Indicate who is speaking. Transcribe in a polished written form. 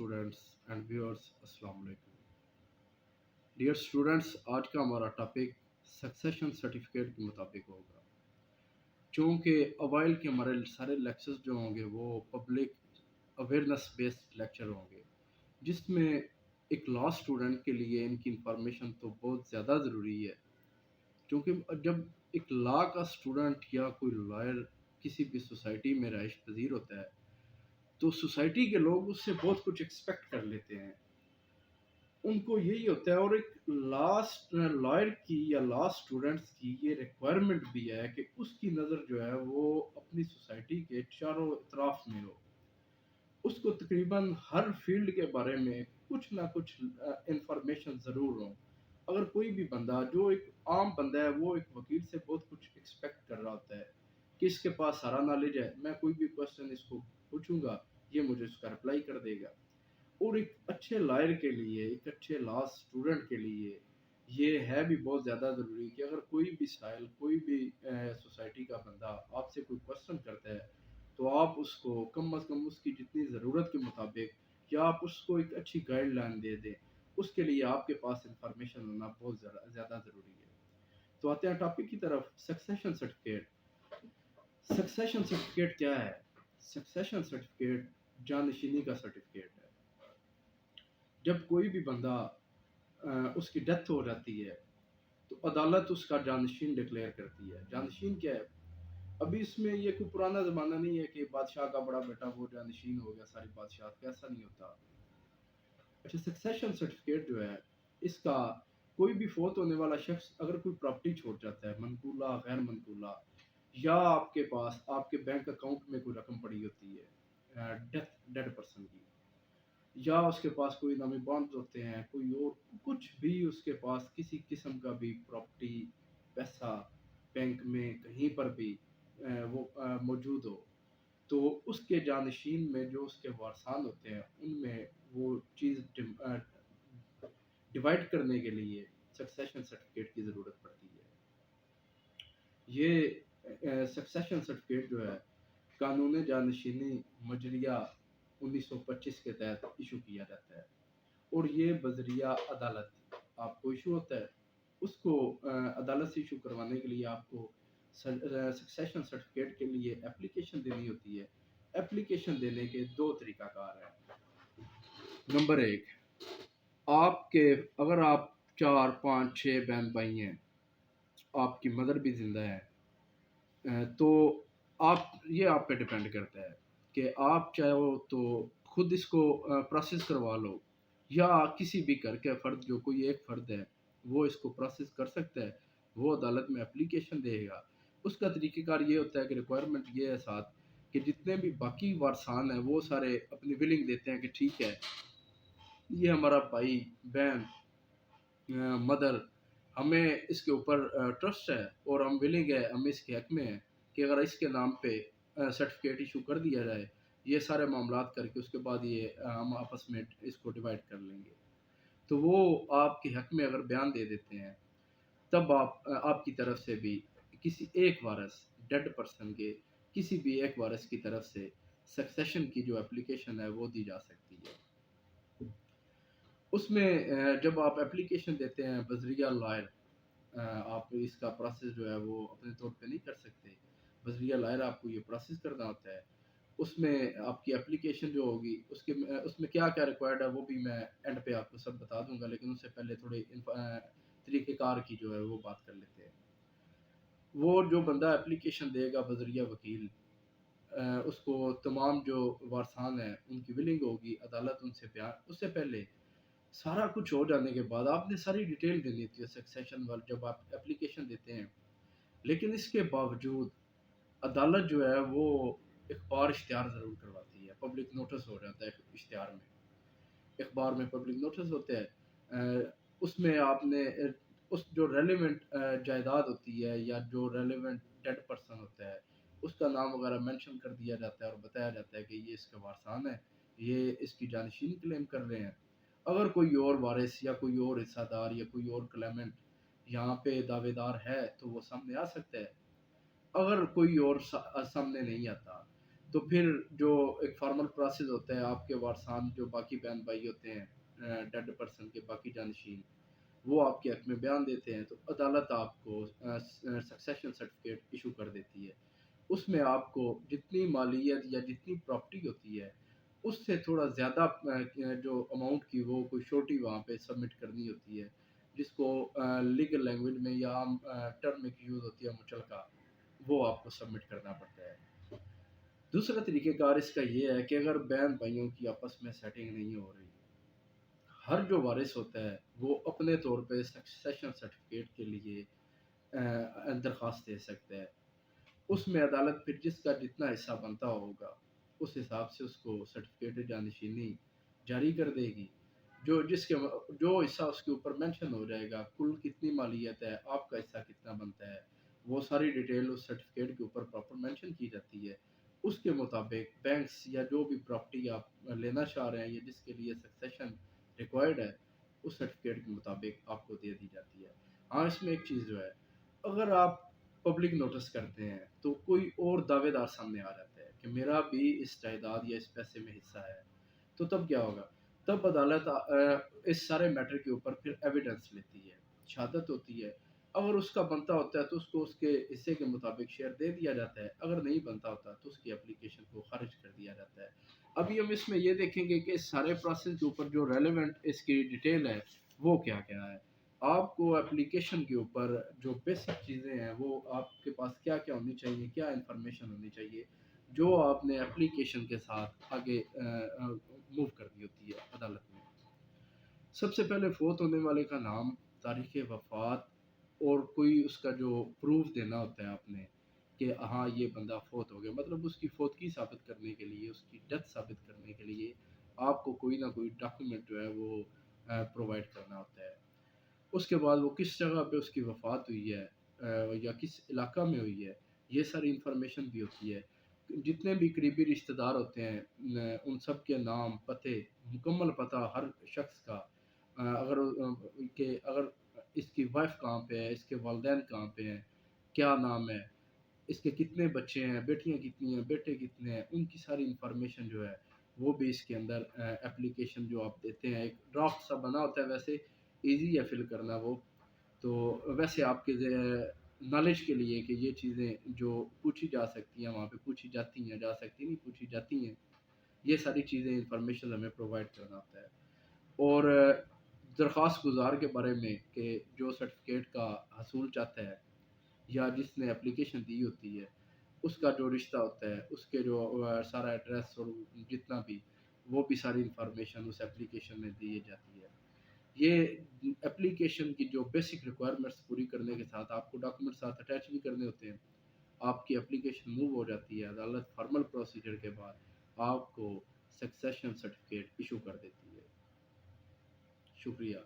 Speaker 1: Students and viewers, السلام علیکم dear students. آج کا ہمارا ٹاپک سکسیشن سرٹیفکیٹ کے مطابق ہوگا. چونکہ اوائل کے ہمارے سارے لیکچرز جو ہوں گے وہ پبلک اویئرنیس بیسڈ لیکچر ہوں گے، جس میں ایک لا اسٹوڈنٹ کے لیے ان کی انفارمیشن تو بہت زیادہ ضروری ہے. کیونکہ جب ایک لا کا اسٹوڈنٹ یا کوئی لائر کسی بھی سوسائٹی میں رہائش پذیر ہوتا ہے تو سوسائٹی کے لوگ اس سے بہت کچھ ایکسپیکٹ کر لیتے ہیں. ان کو یہی ہوتا ہے، اور ایک لاسٹ لائر کی یا لا اسٹوڈنٹس کی یہ ریکوائرمنٹ بھی ہے کہ اس کی نظر جو ہے وہ اپنی سوسائٹی کے چاروں اطراف میں ہو. اس کو تقریباً ہر فیلڈ کے بارے میں کچھ نہ کچھ انفارمیشن ضرور ہو. اگر کوئی بھی بندہ جو ایک عام بندہ ہے وہ ایک وکیل سے بہت کچھ ایکسپیکٹ کر رہا ہوتا ہے کہ اس کے پاس سارا نالج ہے، میں کوئی بھی کوشچن اس کو پوچھوں گا یہ مجھے اس کا رپلائی کر دے گا. اور ایک اچھے لائر کے لیے، ایک اچھے لا اسٹوڈنٹ کے لیے یہ ہے بھی بہت زیادہ ضروری کہ اگر کوئی بھی سائل، کوئی بھی سوسائٹی کا بندہ آپ سے کوئی کوشچن کرتا ہے تو آپ اس کو کم از کم اس کی جتنی ضرورت کے مطابق یا آپ اس کو ایک اچھی گائیڈ لائن دے دیں. اس کے لیے آپ کے پاس انفارمیشن ہونا بہت زیادہ ضروری ہے. تو آتے ہیں ٹاپک کی طرف. Succession certificate. سکسیشن سرٹیفکیٹ کیا ہے؟ سکسیشن سرٹیفکیٹ جانشینی کا سرٹیفکیٹ ہے. جب کوئی بھی بندہ اس کی ڈیتھ ہو جاتی ہے تو عدالت اس کا جانشین ڈکلیئر کرتی ہے. جانشین کیا ہے؟ ابھی اس میں یہ کوئی پرانا زمانہ نہیں ہے کہ بادشاہ کا بڑا بیٹا وہ جانشین ہو گیا ساری بادشاہت کا، ایسا نہیں ہوتا. اچھا، سکسیشن سرٹیفکیٹ جو ہے اس کا کوئی بھی فوت ہونے والا شخص اگر کوئی پراپرٹی چھوڑ جاتا ہے، منقولہ غیر منقولہ، یا آپ کے پاس آپ کے بینک اکاؤنٹ میں کوئی رقم پڑی ہوتی ہے ڈیڈ پرسن کی، یا اس کے پاس کوئی نامی بانڈ ہوتے ہیں، کوئی اور کچھ بھی اس کے پاس کسی قسم کا بھی پراپرٹی، پیسہ بینک میں کہیں پر بھی وہ موجود ہو، تو اس کے جانشین میں جو اس کے وارثان ہوتے ہیں ان میں وہ چیز ڈیوائڈ کرنے کے لیے سکسیشن سرٹیفکیٹ کی ضرورت پڑتی ہے. یہ سکسیشن سرٹیفکیٹ جو ہے قانون جانشینی مجریہ 1925 کے تحت ایشو کیا جاتا ہے، اور یہ بذریعہ عدالت آپ کو ایشو ہوتا ہے. اس کو عدالت سے ایشو کروانے کے لیے آپ کو سکسیشن سرٹیفکیٹ کے لیے اپلیکیشن دینی ہوتی ہے. اپلیکیشن دینے کے دو طریقہ کار ہیں. نمبر ایک، آپ کے اگر آپ 4 5 6 بہن بھائی ہیں، آپ کی مدر بھی زندہ ہے، تو آپ پہ ڈپینڈ کرتا ہے کہ آپ چاہو تو خود اس کو پروسیس کروا لو، یا کسی بھی گھر کے فرد، جو کوئی ایک فرد ہے وہ اس کو پروسیس کر سکتا ہے. وہ عدالت میں اپلیکیشن دے گا. اس کا طریقہ کار یہ ہوتا ہے کہ ریکوائرمنٹ یہ ہے ساتھ کہ جتنے بھی باقی وارثان ہیں وہ سارے اپنی ولنگ دیتے ہیں کہ ٹھیک ہے یہ ہمارا بھائی، بہن، مدر، ہمیں اس کے اوپر ٹرسٹ ہے اور ہم ولنگ ہے، ہم اس کے حق میں ہیں کہ اگر اس کے نام پہ سرٹیفکیٹ ایشو کر دیا جائے، یہ سارے معاملات کر کے اس کے بعد یہ ہم آپس میں اس کو ڈیوائڈ کر لیں گے. تو وہ آپ کے حق میں اگر بیان دے دیتے ہیں تب آپ کی طرف سے بھی کسی ایک وارث، ڈیڈ پرسن کے کسی بھی ایک وارث کی طرف سے سکسیشن کی جو اپلیکیشن ہے وہ دی جا سکتی ہے. اس میں جب آپ اپلیکیشن دیتے ہیں بذریعہ لائر، آپ اس کا پروسیس جو ہے وہ اپنے طور پہ نہیں کر سکتے. بذریعہ لائر آپ کو یہ پروسیس کرنا ہوتا ہے. اس میں آپ کی اپلیکیشن جو ہوگی اس میں کیا کیا ریکوائرڈ ہے وہ بھی میں اینڈ پہ آپ کو سب بتا دوں گا، لیکن اس سے پہلے تھوڑے طریقہ کار کی جو ہے وہ بات کر لیتے ہیں. وہ جو بندہ اپلیکیشن دے گا بذریعہ وکیل، اس کو تمام جو وارثان ہیں ان کی ولنگ ہوگی، عدالت ان سے اس سے پہلے سارا کچھ ہو جانے کے بعد آپ نے ساری ڈیٹیل دینی ہوتی ہے سکسیشن وال جب آپ اپلیکیشن دیتے ہیں. لیکن اس کے باوجود عدالت جو ہے وہ اخبار اشتہار ضرور کرواتی ہے. پبلک نوٹس ہو جاتا ہے اشتہار میں، اخبار میں پبلک نوٹس ہوتے ہیں. اس میں آپ نے اس جو ریلیونٹ جائیداد ہوتی ہے یا جو ریلیونٹ ڈیڈ پرسن ہوتا ہے اس کا نام وغیرہ مینشن کر دیا جاتا ہے اور بتایا جاتا ہے کہ یہ اس کے وارثان ہیں، یہ اس کی جانشین کلیم کر رہے ہیں. اگر کوئی اور وارث یا کوئی اور حصہ دار یا کوئی اور کلیمنٹ یہاں پہ دعوے دار ہے تو وہ سامنے آ سکتا ہے. اگر کوئی اور سامنے نہیں آتا تو پھر جو ایک فارمل پروسیس ہوتا ہے، آپ کے وارثان جو باقی بہن بھائی ہوتے ہیں ڈیڈ پرسن کے باقی جانشین، وہ آپ کے حق میں بیان دیتے ہیں، تو عدالت آپ کو سکسیشن سرٹیفکیٹ ایشو کر دیتی ہے۔ اس میں آپ کو جتنی مالیت یا جتنی پراپرٹی ہوتی ہے اس سے تھوڑا زیادہ جو اماؤنٹ کی وہ کوئی شورٹی وہاں پہ سبمٹ کرنی ہوتی ہے، جس کو لیگل لینگویج میں یا عام ٹرم میں یوز ہوتی ہے مچلقہ، وہ آپ کو سبمٹ کرنا پڑتا ہے۔ دوسرا طریقہ کار اس کا یہ ہے کہ اگر بہن بھائیوں کی آپس میں سیٹنگ نہیں ہو رہی، ہر جو وارث ہوتا ہے وہ اپنے طور پہ سکسیشن سرٹیفکیٹ کے لیے درخواست دے سکتا ہے۔ اس میں عدالت پھر جس کا جتنا حصہ بنتا ہوگا اس حساب سے اس کو سرٹیفکیٹ جانشینی جاری کر دے گی۔ جو حصہ اس کے اوپر مینشن ہو جائے گا، کل کتنی مالیت ہے، آپ کا حصہ کتنا بنتا ہے، وہ ساری ڈیٹیل اس سرٹیفکیٹ کے اوپر پراپر مینشن کی جاتی ہے۔ اس کے مطابق بینکس یا جو بھی پراپرٹی آپ لینا چاہ رہے ہیں یا جس کے لیے سکسیشن ریکوائرڈ ہے، اس سرٹیفکیٹ کے مطابق آپ کو دے دی جاتی ہے۔ ہاں، اس میں ایک چیز جو ہے، اگر آپ پبلک نوٹس کرتے ہیں تو کوئی اور دعوے دار سامنے آ جاتا ہے کہ میرا بھی اس جائیداد یا اس پیسے میں حصہ ہے، تو تب کیا ہوگا؟ تب عدالت اس سارے میٹر کے اوپر پھر ایویڈنس لیتی ہے، شہادت ہوتی ہے۔ اگر اس کا بنتا ہوتا ہے تو اس کو اس کے حصے کے مطابق شیئر دے دیا جاتا ہے، اگر نہیں بنتا ہوتا تو اس کی اپلیکیشن کو خارج کر دیا جاتا ہے۔ ابھی ہم اس میں یہ دیکھیں گے کہ اس سارے پروسیس کے اوپر جو ریلیونٹ اس کی ڈیٹیل ہے وہ کیا کیا ہے۔ آپ کو اپلیکیشن کے اوپر جو بیسک چیزیں ہیں وہ آپ کے پاس کیا کیا ہونی چاہیے، کیا انفارمیشن ہونی چاہیے، جو آپ نے اپلیکیشن کے ساتھ آگے موو کرنی ہوتی ہے عدالت میں۔ سب سے پہلے فوت ہونے والے کا نام، تاریخ وفات، اور کوئی اس کا جو پروف دینا ہوتا ہے آپ نے کہ ہاں یہ بندہ فوت ہو گیا، مطلب اس کی فوتگی ثابت کرنے کے لیے، اس کی ڈیتھ ثابت کرنے کے لیے آپ کو کوئی نہ کوئی ڈاکومنٹ جو ہے وہ پرووائڈ کرنا ہوتا ہے۔ اس کے بعد وہ کس جگہ پہ اس کی وفات ہوئی ہے یا کس علاقہ میں ہوئی ہے، یہ ساری انفارمیشن بھی ہوتی ہے۔ جتنے بھی قریبی رشتہ دار ہوتے ہیں ان سب کے نام، پتے، مکمل پتہ ہر شخص کا، اگر اس کی وائف کہاں پہ ہے، اس کے والدین کہاں پہ ہیں، کیا نام ہے، اس کے کتنے بچے ہیں، بیٹیاں کتنی ہیں، بیٹے کتنے ہیں، ان کی ساری انفارمیشن جو ہے وہ بھی اس کے اندر اپلیکیشن جو آپ دیتے ہیں، ایک ڈرافٹ سا بنا ہوتا ہے، ویسے ایزی ہے فل کرنا وہ، تو ویسے آپ کے نالج کے لیے کہ یہ چیزیں جو پوچھی جا سکتی ہیں وہاں پہ پوچھی جاتی ہیں، جا سکتی نہیں پوچھی جاتی ہیں، یہ ساری چیزیں انفارمیشن ہمیں پرووائڈ کرنا ہوتا ہے۔ اور درخواست گزار کے بارے میں کہ جو سرٹیفکیٹ کا حصول چاہتا ہے یا جس نے اپلیکیشن دی ہوتی ہے، اس کا جو رشتہ ہوتا ہے، اس کے جو سارا ایڈریس اور جتنا بھی، وہ بھی ساری انفارمیشن اس اپلیکیشن میں دی جاتی ہے۔ یہ اپلیکیشن کی جو بیسک ریکوائرمنٹس پوری کرنے کے ساتھ آپ کو ڈاکومنٹ ساتھ اٹیچ بھی کرنے ہوتے ہیں، آپ کی اپلیکیشن موو ہو جاتی ہے، عدالت فارمل پروسیجر کے بعد آپ کو سکسیشن سرٹیفکیٹ ایشو کر دیتی ہے۔ شکریہ۔